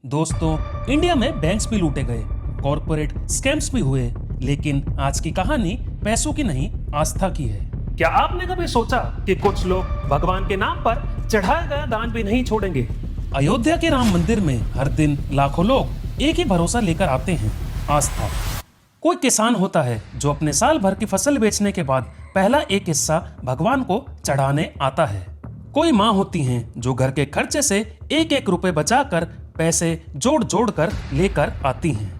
दोस्तों, इंडिया में बैंक्स भी लूटे गए, कॉर्पोरेट स्कैम्स भी हुए, लेकिन आज की कहानी पैसों की नहीं, आस्था की है। क्या आपने कभी सोचा कि कुछ लोग भगवान के नाम पर चढ़ाया गया दान भी नहीं छोड़ेंगे? अयोध्या के राम मंदिर में हर दिन लाखों लोग एक ही भरोसा लेकर आते हैं, आस्था। कोई किसान होता है जो अपने साल भर की फसल बेचने के बाद पहला एक हिस्सा भगवान को चढ़ाने आता है। कोई माँ होती हैं जो घर के खर्चे से एक एक रुपए बचाकर पैसे जोड़ जोड़ कर लेकर आती हैं।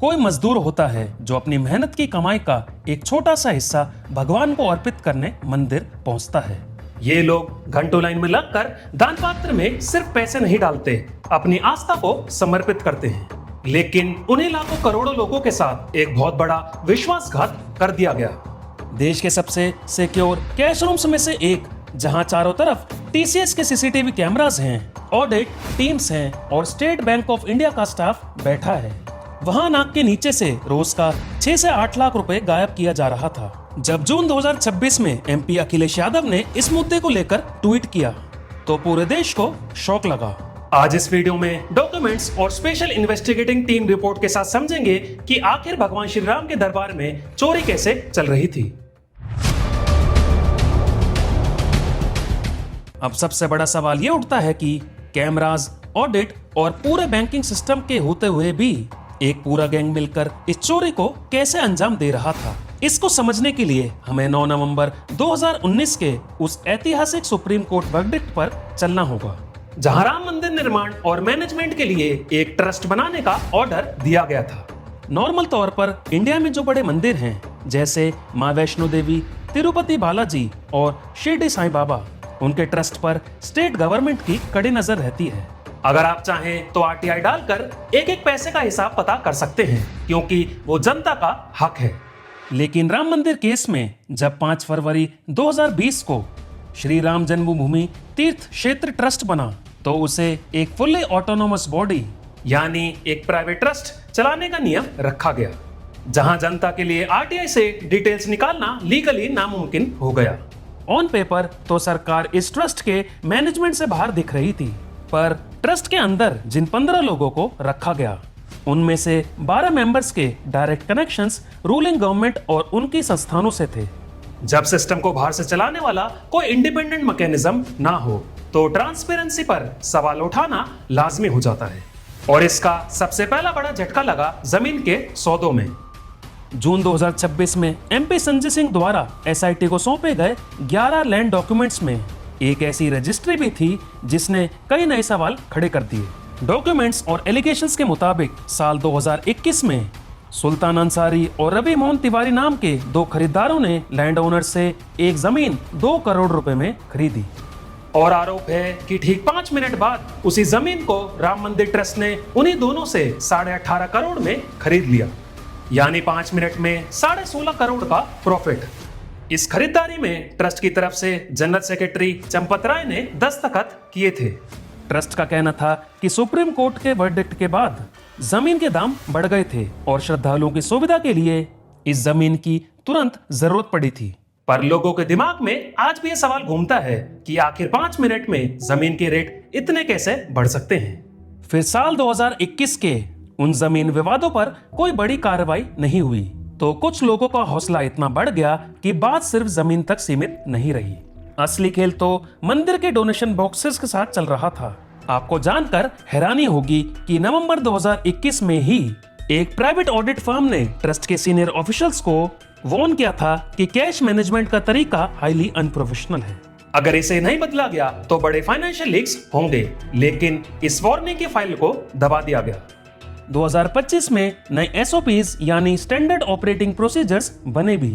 कोई मजदूर होता है जो अपनी मेहनत की कमाई का एक छोटा सा हिस्सा भगवान को अर्पित करने मंदिर पहुंचता है। ये लोग घंटों लाइन में लगकर दान पात्र में सिर्फ पैसे नहीं डालते, अपनी आस्था को समर्पित करते हैं। लेकिन उन्हें लाखों करोड़ों लोगों के साथ एक बहुत बड़ा विश्वासघात कर दिया गया। देश के सबसे सिक्योर कैश रूम्स में से एक, जहां चारों तरफ टीसीएस के सीसीटीवी कैमरास हैं, ऑडिट टीम्स हैं और स्टेट बैंक ऑफ इंडिया का स्टाफ बैठा है, वहां नाक के नीचे से रोज का 6 से 8 लाख रुपए गायब किया जा रहा था। जब जून 2026 में एमपी अखिलेश यादव ने इस मुद्दे को लेकर ट्वीट किया तो पूरे देश को शॉक लगा। आज इस वीडियो में डॉक्यूमेंट्स और स्पेशल इन्वेस्टिगेटिंग टीम रिपोर्ट के साथ समझेंगे कि आखिर भगवान श्री राम के दरबार में चोरी कैसे चल रही थी। अब सबसे बड़ा सवाल ये उठता है कि कैमरास, ऑडिट और पूरे बैंकिंग सिस्टम के होते हुए भी एक पूरा गैंग मिलकर इस चोरी को कैसे अंजाम दे रहा था। इसको समझने के लिए हमें 9 नवंबर 2019 के उस ऐतिहासिक सुप्रीम कोर्ट वर्डिक्ट पर चलना होगा, जहां राम मंदिर निर्माण और मैनेजमेंट के लिए एक ट्रस्ट बनाने का ऑर्डर दिया गया था। नॉर्मल तौर पर इंडिया में जो बड़े मंदिर हैं, जैसे माँ वैष्णो देवी, तिरुपति बालाजी और शिरडी साईं बाबा, उनके ट्रस्ट पर स्टेट गवर्नमेंट की कड़ी नजर रहती है। अगर आप चाहें तो आरटीआई डालकर एक एक पैसे का हिसाब पता कर सकते हैं, क्योंकि वो जनता का हक है। लेकिन राम मंदिर केस में जब 5 फरवरी 2020 को श्री राम जन्मभूमि तीर्थ क्षेत्र ट्रस्ट बना, तो उसे एक फुल्ली ऑटोनोमस बॉडी यानी एक प्राइवेट ट्रस्ट चलाने का नियम रखा गया, जहां जनता के लिए आरटीआई से डिटेल्स निकालना लीगली नामुमकिन हो गया। ऑन पेपर तो सरकार इस ट्रस्ट के मैनेजमेंट से बाहर दिख रही थी, पर ट्रस्ट के अंदर जिन 15 लोगों को रखा गया, उनमें से 12 मेंबर्स के डायरेक्ट कनेक्शंस रूलिंग गवर्नमेंट और उनकी संस्थानों से थे। जब सिस्टम को बाहर से चलाने वाला कोई इंडिपेंडेंट मैकेनिज्म ना हो, तो ट्रांसपेरेंसी पर सवाल उठाना लाजमी हो जाता है। और इसका सबसे पहला बड़ा झटका लगा जमीन के सौदों में। जून 2026 में एमपी संजय सिंह द्वारा एसआईटी को सौंपे गए 11 लैंड डॉक्यूमेंट्स में एक ऐसी रजिस्ट्री भी थी जिसने कई नए सवाल खड़े कर दिए। डॉक्यूमेंट्स और एलिगेशंस के मुताबिक साल 2021 में सुल्तान अंसारी और रवि मोहन तिवारी नाम के 2 खरीदारों ने लैंड ओनर से एक जमीन 2 करोड़ रुपए में खरीदी। और आरोप है कि ठीक 5 मिनट बाद उसी जमीन को राम मंदिर ट्रस्ट ने उन्हीं दोनों से 18.5 करोड़ में खरीद लिया, यानी 5 मिनट में 16.5 करोड़ का प्रॉफिट। इस खरीदारी में ट्रस्ट की तरफ से जनरल सेक्रेटरी चंपत राय ने दस्तखत किए थे। ट्रस्ट का कहना था कि सुप्रीम कोर्ट के वर्डिक्ट के बाद जमीन के दाम बढ़ गए थे और श्रद्धालुओं की सुविधा के लिए इस जमीन की तुरंत जरूरत पड़ी थी। पर लोगों के दिमाग में आज भी यह सवाल घूमता है कि आखिर 5 मिनट में जमीन के रेट इतने कैसे बढ़ सकते हैं। फिर साल 2021 के उन जमीन विवादों पर कोई बड़ी कार्रवाई नहीं हुई, तो कुछ लोगों का हौसला इतना बढ़ गया कि बात सिर्फ जमीन तक सीमित नहीं रही। असली खेल तो मंदिर के डोनेशन बॉक्सेस के साथ चल रहा था। आपको जानकर हैरानी होगी कि नवंबर 2021 में ही एक प्राइवेट ऑडिट फर्म ने ट्रस्ट के सीनियर ऑफिशियल्स को वार्न किया था कि कैश मैनेजमेंट का तरीका हाईली अनप्रोफेशनल है। अगर इसे नहीं बदला गया तो बड़े फाइनेंशियल लीक्स होंगे, लेकिन इस वार्निंग की फाइल को दबा दिया गया। 2025 में नए एसओपीज यानी स्टैंडर्ड ऑपरेटिंग प्रोसीजर्स बने भी,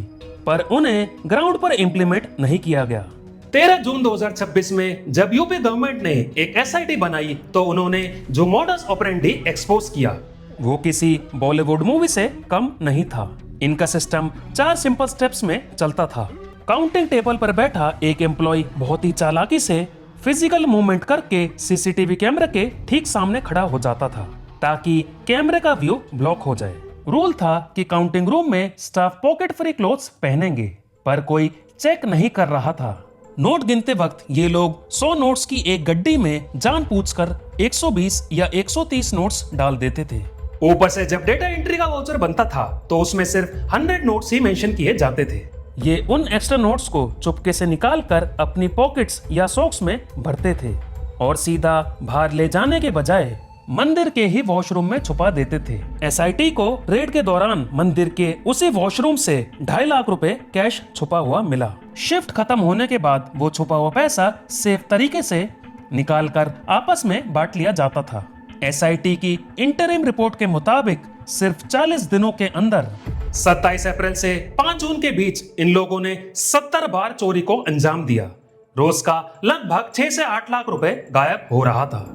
पर उन्हें ग्राउंड पर इंप्लीमेंट नहीं किया गया। 13 जून 2026 में जब यूपी गवर्नमेंट ने एक एसआईटी बनाई, तो उन्होंने जो मॉडस ऑपरेंडी एक्सपोज किया, वो किसी बॉलीवुड मूवी से कम नहीं था। इनका सिस्टम 4 सिंपल स्टेप्स में चलता था। काउंटिंग टेबल पर बैठा एक एम्प्लॉय बहुत ही चालाकी से फिजिकल मूवमेंट करके सीसीटीवी कैमरे के ठीक सामने खड़ा हो जाता था, ताकि कैमरे का व्यू ब्लॉक हो जाए। रूल था कि काउंटिंग रूम में स्टाफ पॉकेट फ्री क्लोथ्स पहनेंगे, पर कोई चेक नहीं कर रहा था। नोट गिनते वक्त ये लोग 100 नोट्स की एक गड्डी में जानबूझकर 120 या 130 नोट्स डाल देते थे। ऊपर से जब डेटा एंट्री का वाउचर बनता था तो उसमें सिर्फ 100 नोट्स ही मेंशन किए जाते थे। ये उन एक्स्ट्रा नोट्स को चुपके से निकाल कर अपनी पॉकेट्स या सॉक्स में भरते थे और सीधा बाहर ले जाने के बजाय मंदिर के ही वॉशरूम में छुपा देते थे। एसआईटी को रेड के दौरान मंदिर के उसी वॉशरूम से 2.5 लाख रुपए कैश छुपा हुआ मिला। शिफ्ट खत्म होने के बाद वो छुपा हुआ पैसा सेफ तरीके से निकाल कर आपस में बांट लिया जाता था। एसआईटी की इंटरिम रिपोर्ट के मुताबिक सिर्फ 40 दिनों के अंदर 27 अप्रैल से 5 जून के बीच इन लोगों ने 70 बार चोरी को अंजाम दिया। रोज का लगभग 6 से 8 लाख रुपए गायब हो रहा था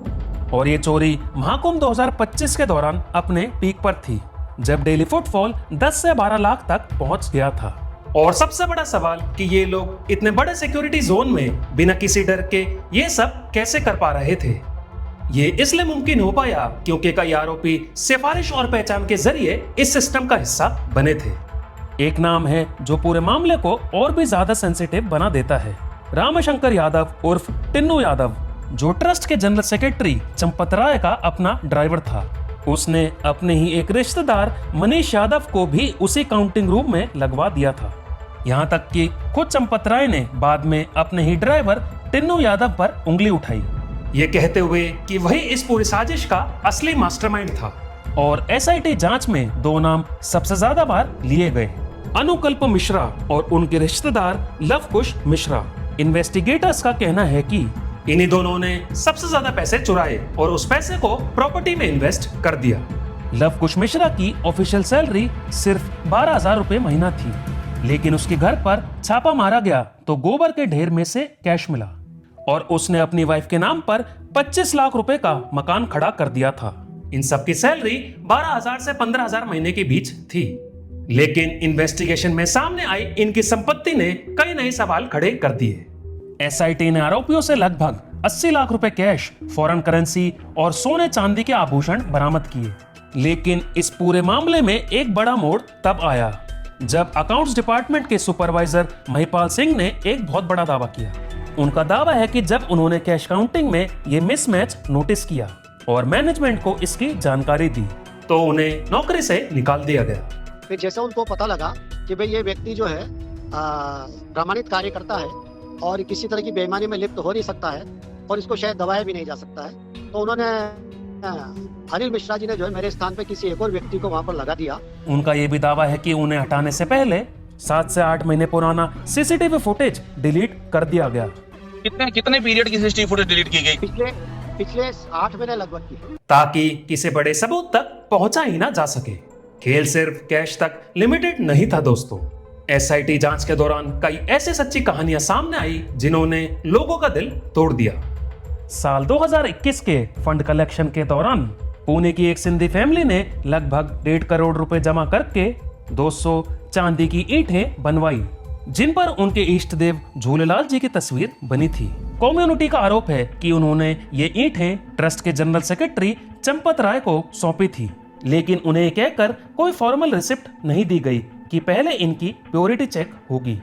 और ये चोरी महाकुंभ 2025 के दौरान अपने पीक पर थी, जब डेली फुटफॉल 10 से 12 लाख तक पहुंच गया था। और सबसे बड़ा सवाल कि ये लोग इतने बड़े सिक्योरिटी जोन में बिना किसी डर के ये सब कैसे कर पा रहे थे। ये इसलिए मुमकिन हो पाया क्योंकि कई आरोपी सिफारिश और पहचान के जरिए इस सिस्टम का हिस्सा बने थे। एक नाम है जो पूरे मामले को और भी ज्यादा सेंसिटिव बना देता है, रामशंकर यादव उर्फ टिन्नू यादव, जो ट्रस्ट के जनरल सेक्रेटरी चंपत राय का अपना ड्राइवर था। उसने अपने ही एक रिश्तेदार मनीष यादव को भी उसी काउंटिंग रूम में लगवा दिया था। यहाँ तक कि खुद चंपत राय ने बाद में अपने ही ड्राइवर टिन्नू यादव पर उंगली उठाई, ये कहते हुए कि वही इस पूरी साजिश का असली मास्टरमाइंड था। और एसआईटी जांच में 2 नाम सबसे ज्यादा बार लिए गए, अनुकल्प मिश्रा और उनके रिश्तेदार लवकुश मिश्रा। इन्वेस्टिगेटर्स का कहना है कि इन्हीं दोनों ने सबसे ज्यादा पैसे चुराए और उस पैसे को प्रॉपर्टी में इन्वेस्ट कर दिया। लवकुश मिश्रा की ऑफिशियल सैलरी सिर्फ 12,000 रुपए महीना थी, लेकिन उसके घर पर छापा मारा गया तो गोबर के ढेर में से कैश मिला और उसने अपनी वाइफ के नाम पर 25 लाख रुपए का मकान खड़ा कर दिया था। इन सब की सैलरी 12,000 से 15,000 महीने के बीच थी, लेकिन इन्वेस्टिगेशन में सामने आई इनकी संपत्ति ने कई नए सवाल खड़े कर दिए। एसआईटी ने आरोपियों से लगभग 80 लाख रुपए कैश, फॉरेन करेंसी और सोने चांदी के आभूषण बरामद किए। लेकिन इस पूरे मामले में एक बड़ा मोड़ तब आया जब अकाउंट्स डिपार्टमेंट के सुपरवाइजर महिपाल सिंह ने एक बहुत बड़ा दावा किया। उनका दावा है कि जब उन्होंने कैश काउंटिंग में ये मिसमैच नोटिस किया और मैनेजमेंट को इसकी जानकारी दी तो उन्हें नौकरी से निकाल दिया गया। फिर जैसे उनको पता लगा कि भाई ये व्यक्ति जो है प्रमाणित कार्य करता है और किसी तरह की बेईमानी में लिप्त हो नहीं सकता है और इसको शायद दबाया भी नहीं जा सकता है, तो उन्होंने अनिल मिश्रा जी ने जो है मेरे स्थान पे किसी एक और व्यक्ति को वहां पर लगा दिया। उनका ये भी दावा है कि उन्हें हटाने से पहले 7 से 8 महीने पुराना सीसीटीवी फुटेज डिलीट कर दिया गया। कितने पीरियड की सीसीटीवी फुटेज डिलीट की गई? पिछले 8 महीने लगभग की, ताकि किसी बड़े सबूत तक पहुंचा ही ना जा सके। खेल सिर्फ कैश तक लिमिटेड नहीं था दोस्तों। एसआईटी जांच के दौरान कई ऐसी सच्ची कहानियां सामने आई जिन्होंने लोगों का दिल तोड़ दिया। साल 2021 के फंड कलेक्शन के दौरान पुणे की एक सिंधी फैमिली ने लगभग 1.5 करोड़ रुपए जमा करके 200 चांदी की ईंटें बनवाई, जिन पर उनके इष्ट देव झूलेलाल जी की तस्वीर बनी थी। कम्युनिटी का आरोप है कि उन्होंने ये ईंटें ट्रस्ट के जनरल सेक्रेटरी चंपत राय को सौंपी थी, लेकिन उन्हें कहकर कोई फॉर्मल रिसिप्ट नहीं दी गई कि पहले इनकी प्योरिटी चेक होगी।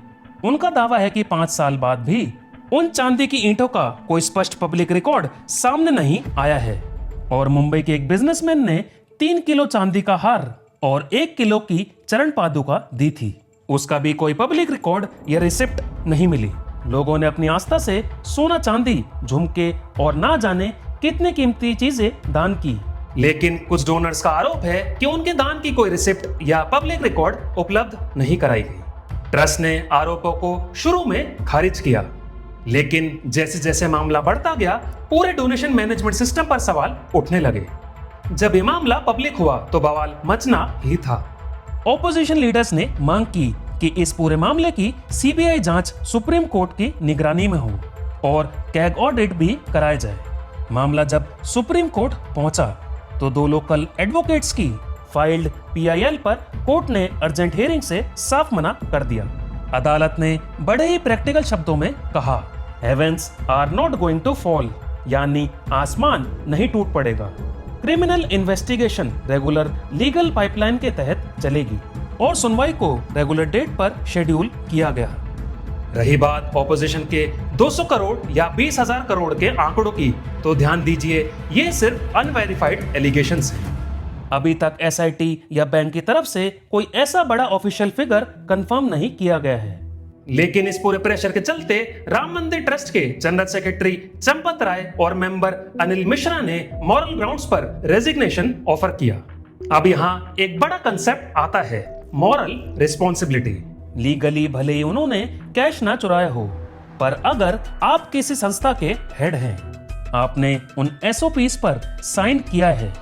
उनका दावा है कि 5 साल बाद भी उन चांदी की ईंटों का कोई स्पष्ट पब्लिक रिकॉर्ड सामने नहीं आया है। और मुंबई के एक बिजनेसमैन ने 3 किलो चांदी का हार और 1 किलो की चरण पादुका दी थी, उसका भी कोई पब्लिक रिकॉर्ड या रिसिप्ट नहीं मिली। लोगों ने अपनी आस्था से सोना चांदी, झुमके और ना जाने कितनी कीमती चीजें दान की, लेकिन कुछ डोनर्स का आरोप है कि उनके दान की कोई रिसिप्ट या पब्लिक रिकॉर्ड उपलब्ध नहीं कराई गई। ट्रस्ट ने आरोपों को शुरू में खारिज किया, लेकिन जैसे जैसे मामला बढ़ता गया पूरे डोनेशन मैनेजमेंट सिस्टम पर सवाल उठने लगे। जब ये मामला पब्लिक हुआ तो बवाल मचना ही था। ऑपोजिशन लीडर्स ने मांग की कि इस पूरे मामले की सीबीआई जांच सुप्रीम कोर्ट की निगरानी में हो और कैग ऑडिट भी कराया जाए। मामला जब सुप्रीम कोर्ट पहुंचा तो 2 लोकल एडवोकेट्स की फाइल्ड पीआईएल पर कोर्ट ने अर्जेंट हियरिंग से साफ मना कर दिया। अदालत ने बड़े ही प्रैक्टिकल शब्दों में कहा, heavens are not going to fall, यानी आसमान नहीं टूट पड़ेगा। Criminal investigation regular legal pipeline के तहत चलेगी और सुनवाई को रेगुलर डेट पर शेड्यूल किया गया। रही बात ऑपोजिशन के 200 करोड़ या 20,000 करोड़ के आंकड़ों की, तो ध्यान दीजिए ये सिर्फ अनवेरिफाइड एलिगेशंस हैं। अभी तक एसआईटी या बैंक की तरफ से कोई ऐसा बड़ा ऑफिशियल फिगर कंफर्म नहीं किया गया है। लेकिन इस पूरे प्रेशर के चलते राम मंदिर ट्रस्ट के जनरल सेक्रेटरी चंपत राय और मेंबर अनिल मिश्रा ने मॉरल ग्राउंड्स पर रेजिग्नेशन ऑफर किया। अब यहाँ एक बड़ा कंसेप्ट आता है, मॉरल रिस्पॉन्सिबिलिटी। लीगली भले ही उन्होंने कैश ना चुराया हो, पर अगर आप किसी संस्था के हेड हैं, आपने उन एसओपीज पर साइन किया है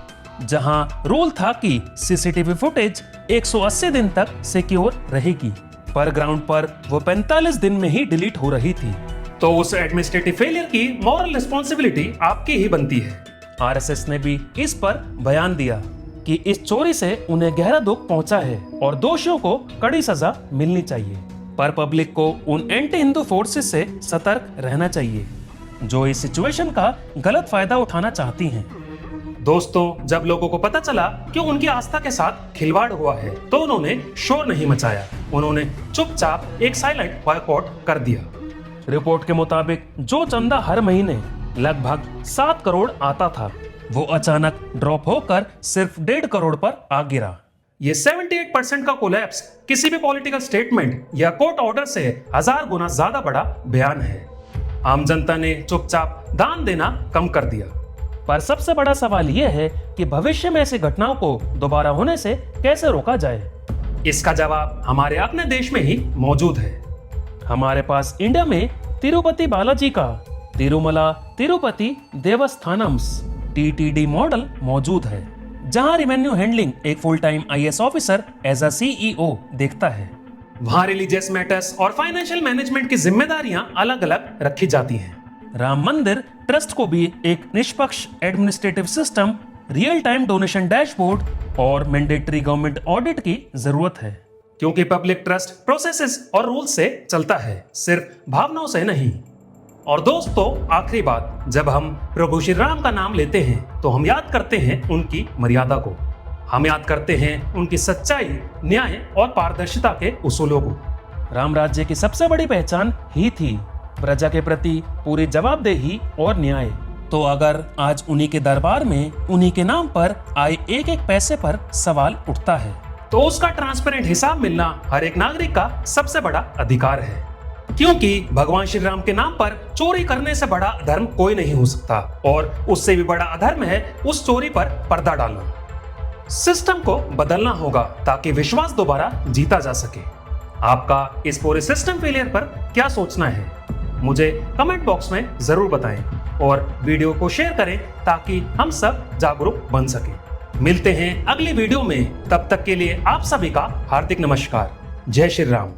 जहां रूल था कि सीसीटीवी फुटेज 180 दिन तक सिक्योर रहेगी, पर ग्राउंड पर वो 45 दिन में ही डिलीट हो रही थी, तो उस एडमिनिस्ट्रेटिव फेलियर की मॉरल रिस्पॉन्सिबिलिटी आपकी ही बनती है। आरएसएस ने भी इस पर बयान दिया कि इस चोरी से उन्हें गहरा दुख पहुंचा है और दोषियों को कड़ी सजा मिलनी चाहिए, पर पब्लिक को उन एंटी हिंदू फोर्सेस से सतर्क रहना चाहिए जो इस सिचुएशन का गलत फायदा उठाना चाहती हैं। दोस्तों, जब लोगों को पता चला कि उनकी आस्था के साथ खिलवाड़ हुआ है, तो उन्होंने शोर नहीं मचाया, उन्होंने चुपचाप एक साइलेंट बॉयकॉट कर दिया। रिपोर्ट के मुताबिक जो चंदा हर महीने लगभग 7 करोड़ आता था, वो अचानक ड्रॉप होकर सिर्फ 1.5 करोड़ पर आ गिरा। ये 78% का कोलैप्स किसी भी पॉलिटिकल स्टेटमेंट या कोर्ट ऑर्डर से 1000 गुना ज्यादा बड़ा बयान है। आम जनता ने चुपचाप दान देना कम कर दिया। पर सबसे बड़ा सवाल यह है कि भविष्य में ऐसी घटनाओं को दोबारा होने से कैसे रोका जाए। इसका जवाब हमारे अपने देश में ही मौजूद है। हमारे पास इंडिया में तिरुपति बालाजी का तिरुमला तिरुपति देवस्थानम्स TTD मॉडल मौजूद है, जहां रेवेन्यू हैंडलिंग एक full time IAS officer as a CEO देखता है। वहां रिलीजियस मैटर्स और फाइनेंशियल मैनेजमेंट की जिम्मेदारियां अलग अलग रखी जाती हैं। राम मंदिर ट्रस्ट को भी एक निष्पक्ष administrative system, real time donation dashboard और मैंडेटरी गवर्नमेंट ऑडिट की जरूरत है, क्योंकि पब्लिक ट्रस्ट प्रोसेसेस और रूल्स से चलता है, सिर्फ भावनाओं से नहीं। और दोस्तों, आखिरी बात, जब हम प्रभु श्री राम का नाम लेते हैं तो हम याद करते हैं उनकी मर्यादा को, हम याद करते हैं उनकी सच्चाई, न्याय और पारदर्शिता के उसूलों को। राम राज्य की सबसे बड़ी पहचान ही थी प्रजा के प्रति पूरी जवाबदेही और न्याय। तो अगर आज उन्हीं के दरबार में उन्हीं के नाम पर आए एक एक पैसे पर सवाल उठता है, तो उसका ट्रांसपेरेंट हिसाब मिलना हर एक नागरिक का सबसे बड़ा अधिकार है, क्योंकि भगवान श्री राम के नाम पर चोरी करने से बड़ा अधर्म कोई नहीं हो सकता, और उससे भी बड़ा अधर्म है उस चोरी पर पर्दा डालना। सिस्टम को बदलना होगा ताकि विश्वास दोबारा जीता जा सके। आपका इस पूरे सिस्टम फेलियर पर क्या सोचना है, मुझे कमेंट बॉक्स में जरूर बताएं और वीडियो को शेयर करें ताकि हम सब जागरूक बन सकें। मिलते हैं अगली वीडियो में, तब तक के लिए आप सभी का हार्दिक नमस्कार। जय श्री राम।